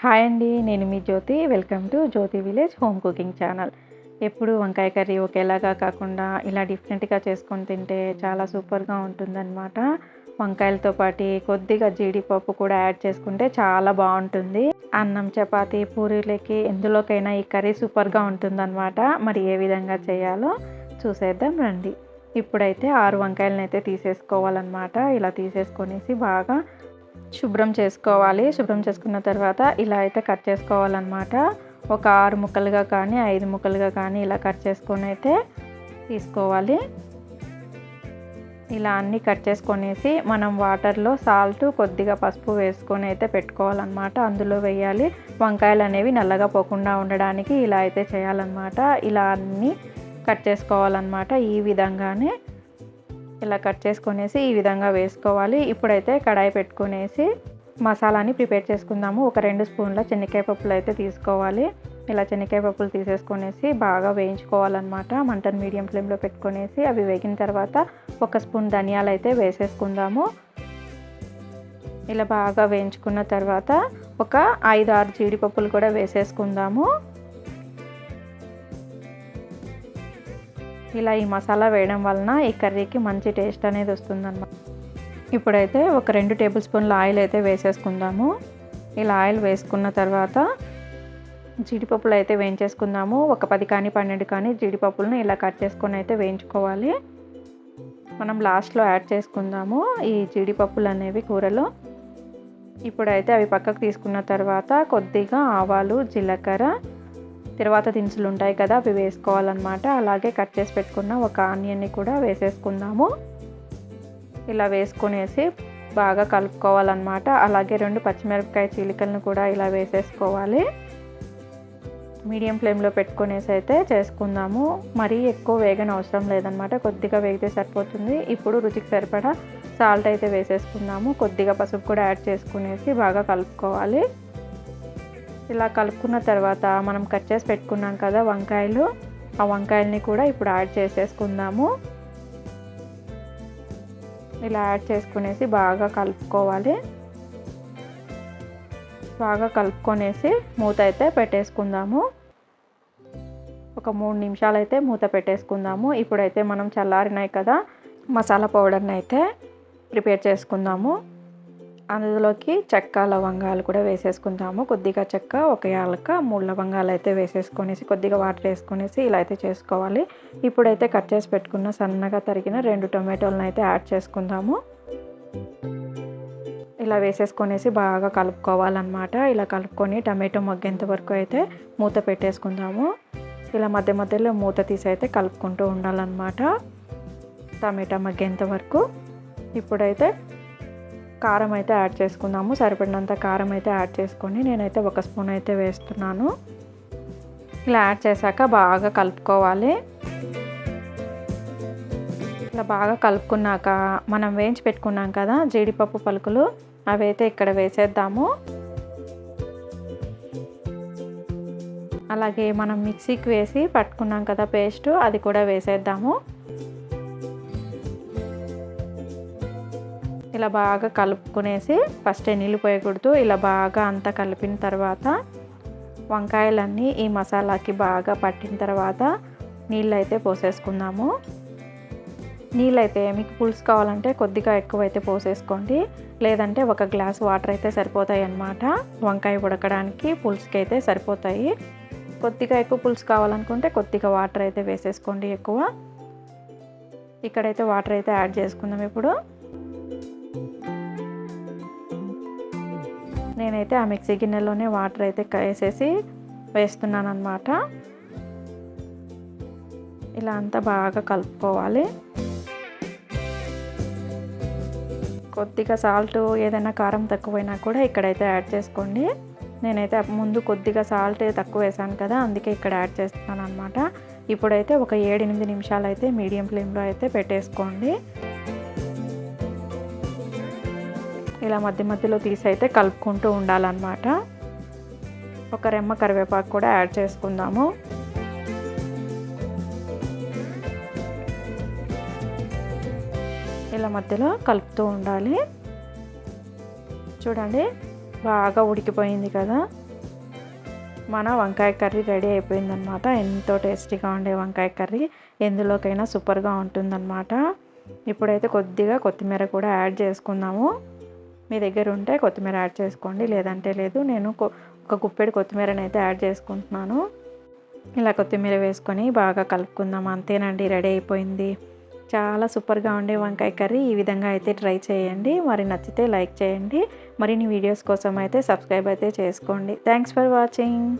Hi అండి, నేను మీ Jyothi. Welcome to Jyothi village home cooking channel. ఎప్పుడు వంకాయ కర్రీ ఒకేలాగా కాకుండా ఇలా డిఫరెంట్గా చేసుకొని తింటే చాలా సూపర్గా ఉంటుందన్నమాట. వంకాయలతో పాటు కొద్దిగా జీడిపప్పు కూడా యాడ్ చేసుకుంటే చాలా బాగుంటుంది. అన్నం, చపాతీ, పూరీలకి ఎందులోకైనా ఈ కర్రీ సూపర్గా ఉంటుందన్నమాట. మరి ఏ విధంగా చేయాలో చూసేద్దాం రండి. ఇప్పుడైతే 6 వంకాయలను అయితే తీసేసుకోవాలన్నమాట. ఇలా తీసేసుకొనేసి బాగా శుభ్రం చేసుకోవాలి. శుభ్రం చేసుకున్న తర్వాత ఇలా అయితే కట్ చేసుకోవాలన్నమాట. ఒక 6 ముక్కలుగా కానీ 5 ముక్కలుగా కానీ ఇలా కట్ చేసుకొని అయితే తీసుకోవాలి. ఇలా అన్నీ కట్ చేసుకొనేసి మనం వాటర్లో సాల్ట్, కొద్దిగా పసుపు వేసుకొని అయితే పెట్టుకోవాలన్నమాట. అందులో వేయాలి. వంకాయలు అనేవి నల్లగా పోకుండా ఉండడానికి ఇలా అయితే చేయాలన్నమాట. ఇలా అన్నీ కట్ చేసుకోవాలన్నమాట. ఈ విధంగానే ఇలా కట్ చేసుకొనేసి ఈ విధంగా వేసుకోవాలి. ఇప్పుడైతే కడాయి పెట్టుకునేసి మసాలాని ప్రిపేర్ చేసుకుందాము. ఒక 2 స్పూన్ల చెనిక్కాయ పప్పులు అయితే తీసుకోవాలి. ఇలా చెనిక్కాయ పప్పులు తీసేసుకొనేసి బాగా వేయించుకోవాలన్నమాట. మంటను మీడియం ఫ్లేమ్లో పెట్టుకొనేసి అవి వేగిన తర్వాత 1 స్పూన్ ధనియాలు అయితే వేసేసుకుందాము. ఇలా బాగా వేయించుకున్న తర్వాత ఒక 5-6 జీడిపప్పులు కూడా వేసేసుకుందాము. ఇలా ఈ మసాలా వేయడం వలన ఈ కర్రీకి మంచి టేస్ట్ అనేది వస్తుందన్నమాట. ఇప్పుడైతే ఒక 2 టేబుల్ స్పూన్ల ఆయిల్ అయితే వేసేసుకుందాము. ఇలా ఆయిల్ వేసుకున్న తర్వాత జీడిపప్పులు అయితే వేయించేసుకుందాము. ఒక 10 కానీ 12 కానీ జీడిపప్పులను ఇలా కట్ చేసుకొని అయితే వేయించుకోవాలి. మనం లాస్ట్లో యాడ్ చేసుకుందాము ఈ జీడిపప్పులు అనేవి కూరలో. ఇప్పుడైతే అవి పక్కకు తీసుకున్న తర్వాత కొద్దిగా ఆవాలు, జీలకర్ర, తర్వాత దినుసులు ఉంటాయి కదా, అవి వేసుకోవాలన్నమాట. అలాగే కట్ చేసి పెట్టుకున్న ఒక ఆనియన్ని కూడా వేసేసుకుందాము. ఇలా వేసుకునేసి బాగా కలుపుకోవాలన్నమాట. అలాగే 2 పచ్చిమిరపకాయ చీలికలను కూడా ఇలా వేసేసుకోవాలి. మీడియం ఫ్లేమ్లో పెట్టుకునేసి అయితే చేసుకుందాము. మరీ ఎక్కువ వేగన అవసరం లేదనమాట, కొద్దిగా వేగితే సరిపోతుంది. ఇప్పుడు రుచికి సరిపడా సాల్ట్ అయితే వేసేసుకుందాము. కొద్దిగా పసుపు కూడా యాడ్ చేసుకునేసి బాగా కలుపుకోవాలి. ఇలా కలుపుకున్న తర్వాత మనం కట్ చేసి పెట్టుకున్నాం కదా వంకాయలు, ఆ వంకాయల్ని కూడా ఇప్పుడు యాడ్ చేసేసుకుందాము. ఇలా యాడ్ చేసుకునేసి బాగా కలుపుకోవాలి. బాగా కలుపుకొనేసి మూత అయితే పెట్టేసుకుందాము. ఒక 3 నిమిషాలు అయితే మూత పెట్టేసుకుందాము. ఇప్పుడైతే మనం చల్లారినాయి కదా మసాలా పౌడర్ని అయితే ప్రిపేర్ చేసుకుందాము. అందులోకి చెక్క, లవంగాలు కూడా వేసేసుకుందాము. కొద్దిగా చెక్క, ఒక యాలక, 3 లవంగాలు అయితే వేసేసుకొనేసి కొద్దిగా వాటర్ వేసుకొనేసి ఇలా అయితే చేసుకోవాలి. ఇప్పుడైతే కట్ చేసి పెట్టుకున్న సన్నగా తరిగిన 2 టొమాటోలను అయితే యాడ్ చేసుకుందాము. ఇలా వేసేసుకొనేసి బాగా కలుపుకోవాలన్నమాట. ఇలా కలుపుకొని టమాటో మగ్గేంత వరకు అయితే మూత పెట్టేసుకుందాము. ఇలా మధ్య మధ్యలో మూత తీసి అయితే కలుపుకుంటూ ఉండాలన్నమాట టమాటా మగ్గేంత వరకు. ఇప్పుడైతే కారం అయితే యాడ్ చేసుకుందాము. సరిపడినంత కారం అయితే యాడ్ చేసుకొని నేనైతే 1 స్పూన్ అయితే వేస్తున్నాను. ఇలా యాడ్ చేశాక బాగా కలుపుకోవాలి. ఇలా బాగా కలుపుకున్నాక మనం వేయించి పెట్టుకున్నాం కదా జీడిపప్పు పలుకులు, అవి అయితే ఇక్కడ వేసేద్దాము. అలాగే మనం మిక్సీకి వేసి పట్టుకున్నాం కదా పేస్ట్, అది కూడా వేసేద్దాము. ఇలా బాగా కలుపుకునేసి ఫస్ట్ నీళ్ళు పోయకూడదు. ఇలా బాగా అంతా కలిపిన తర్వాత వంకాయలన్నీ ఈ మసాలాకి బాగా పట్టిన తర్వాత నీళ్ళు అయితే పోసేసుకుందాము. నీళ్ళైతే మీకు పులుసు కావాలంటే కొద్దిగా ఎక్కువైతే పోసేసుకోండి, లేదంటే 1 గ్లాస్ వాటర్ అయితే సరిపోతాయి అన్నమాట. వంకాయ ఉడకడానికి పులుసుకి అయితే సరిపోతాయి. కొద్దిగా ఎక్కువ పులుసు కావాలనుకుంటే కొద్దిగా వాటర్ అయితే వేసేసుకోండి ఎక్కువ. ఇక్కడైతే వాటర్ అయితే యాడ్ చేసుకుందాం. ఇప్పుడు నేనైతే ఆ మిక్సీ గిన్నెలోనే వాటర్ అయితే వేసేసి వేస్తున్నాను అన్నమాట. ఇలా అంతా బాగా కలుపుకోవాలి. కొద్దిగా సాల్ట్, ఏదైనా కారం తక్కువైనా కూడా ఇక్కడైతే యాడ్ చేసుకోండి. నేనైతే ముందు కొద్దిగా సాల్ట్ తక్కువ వేసాను కదా, అందుకే ఇక్కడ యాడ్ చేస్తున్నాను అన్నమాట. ఇప్పుడైతే ఒక 7-8 నిమిషాలు అయితే మీడియం ఫ్లేమ్లో అయితే పెట్టేసుకోండి. ఇలా మధ్య మధ్యలో తీసి అయితే కలుపుకుంటూ ఉండాలన్నమాట. ఒక రెమ్మ కరివేపాకు కూడా యాడ్ చేసుకుందాము. ఇలా మధ్యలో కలుపుతూ ఉండాలి. చూడండి బాగా ఉడికిపోయింది కదా. మన వంకాయ కర్రీ రెడీ అయిపోయిందనమాట. ఎంతో టేస్టీగా ఉండే వంకాయ కర్రీ ఎందులోకైనా సూపర్గా ఉంటుందన్నమాట. ఇప్పుడైతే కొద్దిగా కొత్తిమీర కూడా యాడ్ చేసుకుందాము. మీ దగ్గర ఉంటే కొత్తిమీర యాడ్ చేసుకోండి, లేదంటే లేదు. నేను ఒక గుప్పెడు కొత్తిమీరని అయితే యాడ్ చేసుకుంటున్నాను. ఇలా కొత్తిమీర వేసుకొని బాగా కలుపుకుందాం. అంతేనండి, రెడీ అయిపోయింది. చాలా సూపర్గా ఉండే వంకాయ కర్రీ. ఈ విధంగా అయితే ట్రై చేయండి. మరి నచ్చితే లైక్ చేయండి. మరిన్ని వీడియోస్ కోసం అయితే సబ్స్క్రైబ్ అయితే చేసుకోండి. Thanks for watching.